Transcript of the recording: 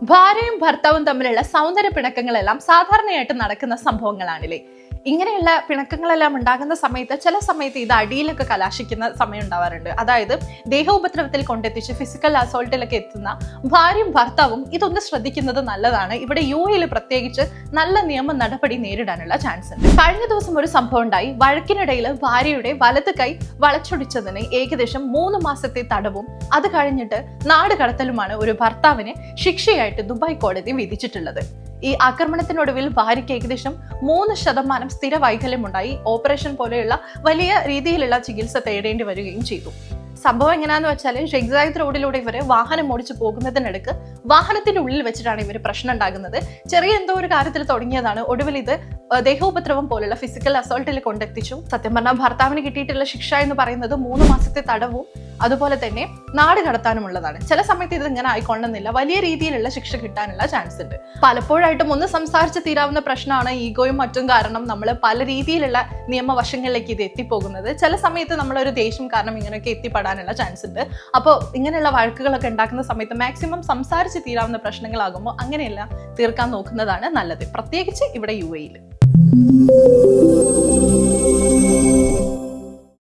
ഭാര്യയും ഭർത്താവും തമ്മിലുള്ള സൗന്ദര്യ പിണക്കങ്ങളെല്ലാം സാധാരണയായിട്ട് നടക്കുന്ന സംഭവങ്ങളാണില്ലേ. ഇങ്ങനെയുള്ള പിണക്കങ്ങളെല്ലാം ഉണ്ടാകുന്ന സമയത്ത് ചില സമയത്ത് ഇത് അടിയിലൊക്കെ കലാശിക്കുന്ന സമയം ഉണ്ടാവാറുണ്ട്. അതായത് ദേഹോപദ്രവത്തിൽ കൊണ്ടെത്തിച്ച് ഫിസിക്കൽ അസോൾട്ടിലൊക്കെ എത്തുന്ന ഭാര്യയും ഭർത്താവും ഇതൊന്ന് ശ്രദ്ധിക്കുന്നത് നല്ലതാണ്. ഇവിടെ യുഎയിൽ പ്രത്യേകിച്ച് നല്ല നിയമ നടപടി നേരിടാനുള്ള ചാൻസ് ഉണ്ട്. കഴിഞ്ഞ ദിവസം ഒരു സംഭവം ഉണ്ടായി. വഴക്കിനിടയിൽ ഭാര്യയുടെ വലത് കൈ വളച്ചൊടിച്ചതിന് ഏകദേശം 3 മാസത്തെ തടവും അത് കഴിഞ്ഞിട്ട് നാട് കടത്തലുമാണ് ഒരു ഭർത്താവിന് ശിക്ഷയായിട്ട് ദുബായ് കോടതി വിധിച്ചിട്ടുള്ളത്. ഈ ആക്രമണത്തിനൊടുവിൽ ഭാര്യയ്ക്ക് ഏകദേശം 3% സ്ഥിര വൈകല്യമുണ്ടായി. ഓപ്പറേഷൻ പോലെയുള്ള വലിയ രീതിയിലുള്ള ചികിത്സ തേടേണ്ടി വരികയും ചെയ്തു. സംഭവം എങ്ങനെയാന്ന് വെച്ചാൽ, ഷെയ്ഖ് റോഡിലൂടെ ഇവര് വാഹനം ഓടിച്ചു പോകുന്നതിനിടക്ക് വാഹനത്തിന്റെ ഉള്ളിൽ വെച്ചിട്ടാണ് ഇവര് പ്രശ്നം ഉണ്ടാകുന്നത്. ചെറിയ എന്തോ ഒരു കാര്യത്തിൽ തുടങ്ങിയതാണ്. ഒടുവിൽ ഇത് ദേഹോപദ്രവം പോലുള്ള ഫിസിക്കൽ അസോൾട്ടിൽ കൊണ്ടെത്തിച്ചു. സത്യം പറഞ്ഞാൽ ഭർത്താവിന് കിട്ടിയിട്ടുള്ള ശിക്ഷ എന്ന് പറയുന്നത് 3 മാസത്തെ തടവും അതുപോലെ തന്നെ നാട് കടത്താനുമുള്ളതാണ്. ചില സമയത്ത് ഇത് ഇങ്ങനെ ആയിക്കൊള്ളുന്നില്ല. വലിയ രീതിയിലുള്ള ശിക്ഷ കിട്ടാനുള്ള ചാൻസ് ഉണ്ട്. പലപ്പോഴായിട്ടും ഒന്ന് സംസാരിച്ച് തീരാവുന്ന പ്രശ്നമാണ് ഈഗോയും മറ്റും കാരണം നമ്മൾ പല രീതിയിലുള്ള നിയമവശങ്ങളിലേക്ക് ഇത് എത്തിപ്പോകുന്നത്. ചില സമയത്ത് നമ്മളൊരു ദേഷ്യം കാരണം ഇങ്ങനെയൊക്കെ എത്തിപ്പെടാനുള്ള ചാൻസ് ഉണ്ട്. അപ്പോൾ ഇങ്ങനെയുള്ള വഴക്കുകളൊക്കെ ഉണ്ടാക്കുന്ന സമയത്ത് മാക്സിമം സംസാരിച്ച് തീരാവുന്ന പ്രശ്നങ്ങളാകുമ്പോൾ അങ്ങനെയെല്ലാം തീർക്കാൻ നോക്കുന്നതാണ് നല്ലത്, പ്രത്യേകിച്ച് ഇവിടെ യുഎയിൽ.